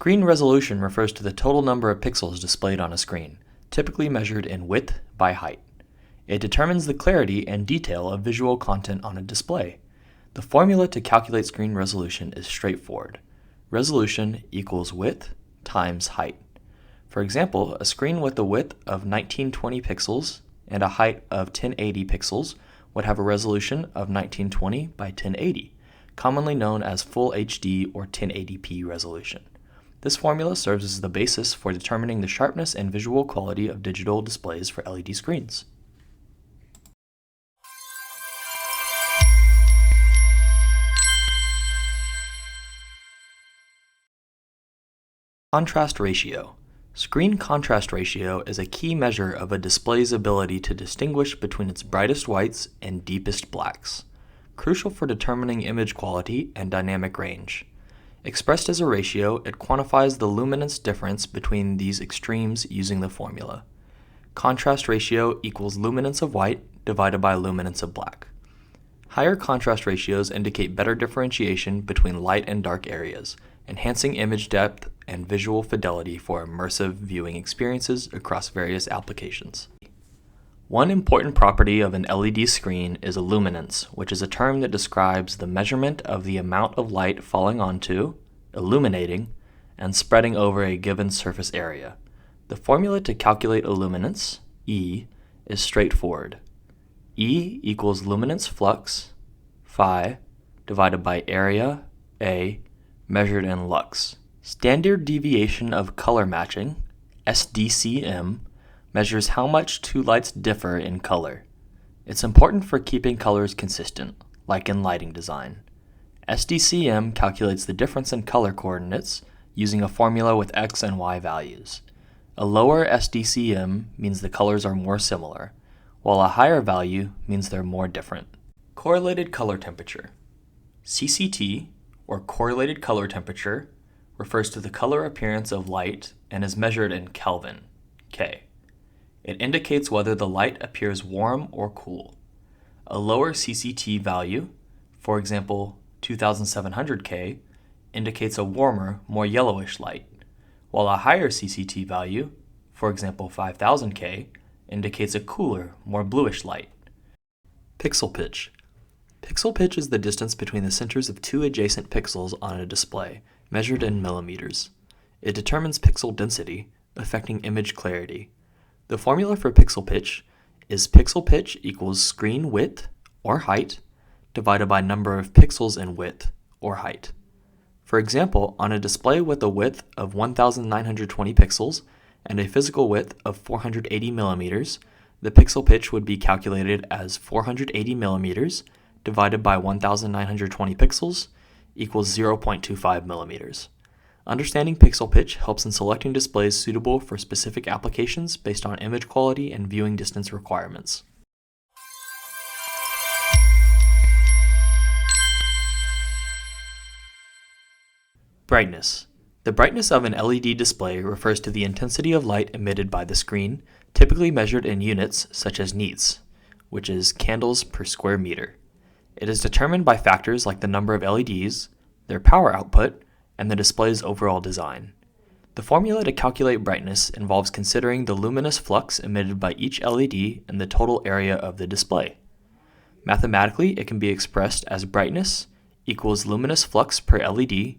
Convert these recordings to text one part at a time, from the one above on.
Screen resolution refers to the total number of pixels displayed on a screen, typically measured in width by height. It determines the clarity and detail of visual content on a display. The formula to calculate screen resolution is straightforward. Resolution equals width times height. For example, a screen with a width of 1920 pixels and a height of 1080 pixels would have a resolution of 1920 by 1080, commonly known as Full HD or 1080p resolution. This formula serves as the basis for determining the sharpness and visual quality of digital displays for LED screens. Contrast ratio. Screen contrast ratio is a key measure of a display's ability to distinguish between its brightest whites and deepest blacks, crucial for determining image quality and dynamic range. Expressed as a ratio, it quantifies the luminance difference between these extremes using the formula. Contrast ratio equals luminance of white divided by luminance of black. Higher contrast ratios indicate better differentiation between light and dark areas, enhancing image depth and visual fidelity for immersive viewing experiences across various applications. One important property of an LED screen is illuminance, which is a term that describes the measurement of the amount of light falling onto, illuminating, and spreading over a given surface area. The formula to calculate illuminance, E, is straightforward. E equals luminance flux, phi, divided by area, A, measured in lux. Standard deviation of color matching, SDCM, measures how much two lights differ in color. It's important for keeping colors consistent, like in lighting design. SDCM calculates the difference in color coordinates using a formula with X and Y values. A lower SDCM means the colors are more similar, while a higher value means they're more different. Correlated color temperature. CCT, or correlated color temperature, refers to the color appearance of light and is measured in Kelvin, K. It indicates whether the light appears warm or cool. A lower CCT value, for example 2700 K, indicates a warmer, more yellowish light, while a higher CCT value, for example 5000 K, indicates a cooler, more bluish light. Pixel pitch. Pixel pitch is the distance between the centers of two adjacent pixels on a display, measured in millimeters. It determines pixel density, affecting image clarity. The formula for pixel pitch is pixel pitch equals screen width, or height, divided by number of pixels in width, or height. For example, on a display with a width of 1920 pixels and a physical width of 480 millimeters, the pixel pitch would be calculated as 480 millimeters divided by 1920 pixels equals 0.25 millimeters. Understanding pixel pitch helps in selecting displays suitable for specific applications based on image quality and viewing distance requirements. Brightness. The brightness of an LED display refers to the intensity of light emitted by the screen, typically measured in units such as nits, which is candles per square meter. It is determined by factors like the number of LEDs, their power output, and the display's overall design. The formula to calculate brightness involves considering the luminous flux emitted by each LED and the total area of the display. Mathematically, it can be expressed as brightness equals luminous flux per LED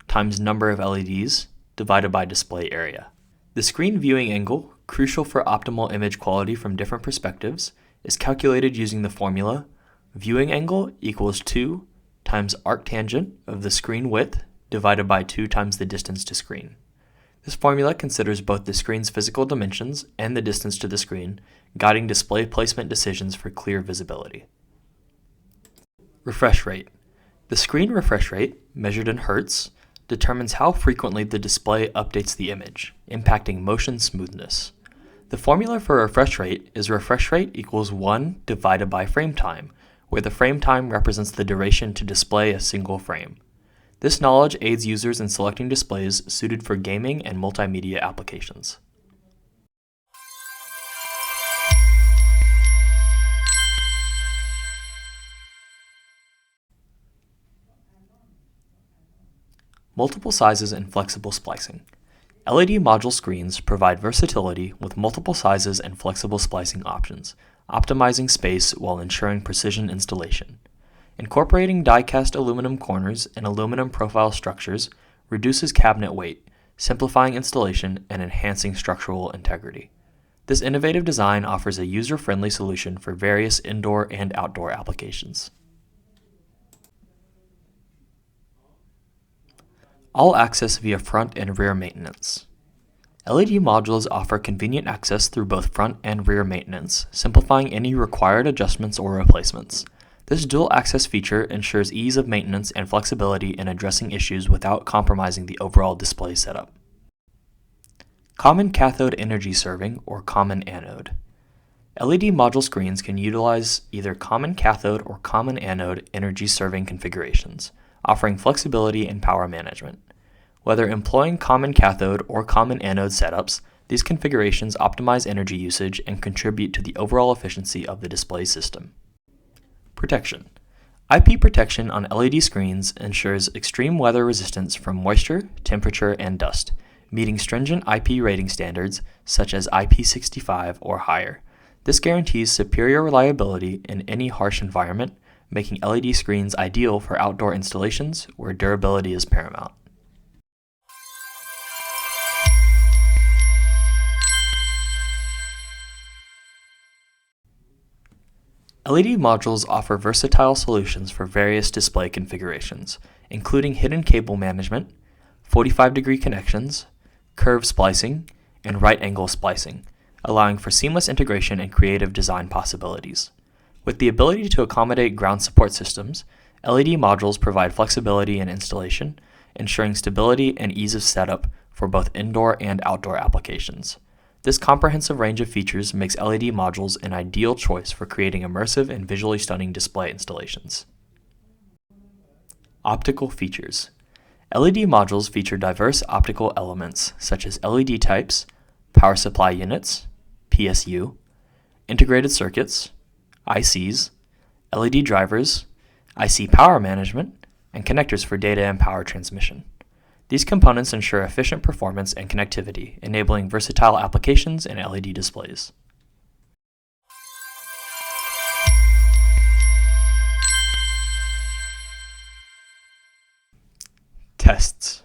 times number of LEDs divided by display area. The screen viewing angle, crucial for optimal image quality from different perspectives, is calculated using the formula viewing angle equals 2 times arctangent of the screen width divided by 2 times the distance to screen. This formula considers both the screen's physical dimensions and the distance to the screen, guiding display placement decisions for clear visibility. Refresh rate. The screen refresh rate, measured in hertz, determines how frequently the display updates the image, impacting motion smoothness. The formula for refresh rate is refresh rate equals 1 divided by frame time, where the frame time represents the duration to display a single frame. This knowledge aids users in selecting displays suited for gaming and multimedia applications. Multiple sizes and flexible splicing. LED module screens provide versatility with multiple sizes and flexible splicing options, optimizing space while ensuring precision installation. Incorporating die-cast aluminum corners and aluminum profile structures reduces cabinet weight, simplifying installation and enhancing structural integrity. This innovative design offers a user-friendly solution for various indoor and outdoor applications. All access via front and rear maintenance. LED modules offer convenient access through both front and rear maintenance, simplifying any required adjustments or replacements. This dual access feature ensures ease of maintenance and flexibility in addressing issues without compromising the overall display setup. Common cathode energy serving or common anode. LED module screens can utilize either common cathode or common anode energy serving configurations, offering flexibility and power management. Whether employing common cathode or common anode setups, these configurations optimize energy usage and contribute to the overall efficiency of the display system. Protection. IP protection on LED screens ensures extreme weather resistance from moisture, temperature, and dust, meeting stringent IP rating standards such as IP65 or higher. This guarantees superior reliability in any harsh environment, making LED screens ideal for outdoor installations where durability is paramount. LED modules offer versatile solutions for various display configurations, including hidden cable management, 45-degree connections, curve splicing, and right-angle splicing, allowing for seamless integration and creative design possibilities. With the ability to accommodate ground support systems, LED modules provide flexibility in installation, ensuring stability and ease of setup for both indoor and outdoor applications. This comprehensive range of features makes LED modules an ideal choice for creating immersive and visually stunning display installations. Optical features. LED modules feature diverse optical elements such as LED types, power supply units, PSU, integrated circuits, ICs, LED drivers, IC power management, and connectors for data and power transmission. These components ensure efficient performance and connectivity, enabling versatile applications in LED displays. Tests.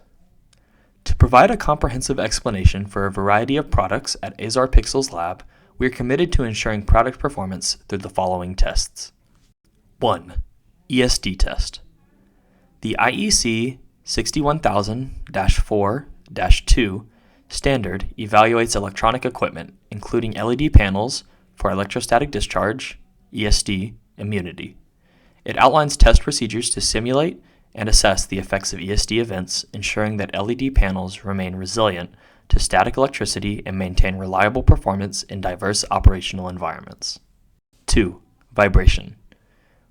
To provide a comprehensive explanation for a variety of products at Azar Pixel's lab, we are committed to ensuring product performance through the following tests. 1. ESD test. The IEC 61000-4-2 standard evaluates electronic equipment, including LED panels, for electrostatic discharge, ESD, immunity. It outlines test procedures to simulate and assess the effects of ESD events, ensuring that LED panels remain resilient to static electricity and maintain reliable performance in diverse operational environments. 2. Vibration.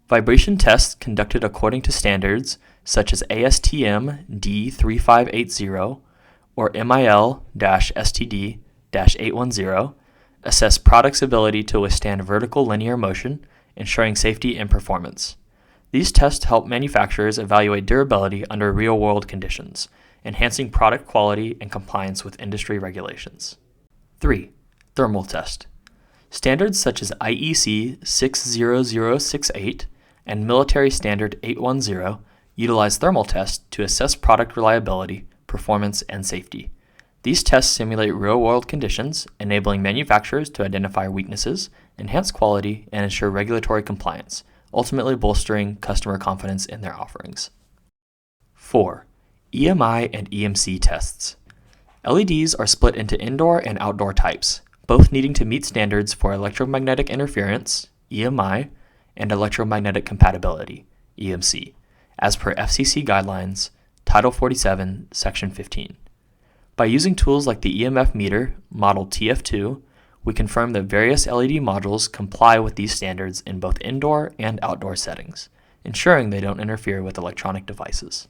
Vibration tests conducted according to standards such as ASTM D3580 or MIL-STD-810 assess products' ability to withstand vertical linear motion, ensuring safety and performance. These tests help manufacturers evaluate durability under real-world conditions, enhancing product quality and compliance with industry regulations. 3. Thermal test. Standards such as IEC 60068 and Military Standard 810 utilize thermal tests to assess product reliability, performance, and safety. These tests simulate real-world conditions, enabling manufacturers to identify weaknesses, enhance quality, and ensure regulatory compliance, ultimately bolstering customer confidence in their offerings. 4. EMI and EMC tests. LEDs are split into indoor and outdoor types, both needing to meet standards for electromagnetic interference, EMI, and electromagnetic compatibility, EMC, as per FCC guidelines, Title 47, Section 15. By using tools like the EMF meter, model TF2, we confirm that various LED modules comply with these standards in both indoor and outdoor settings, ensuring they don't interfere with electronic devices.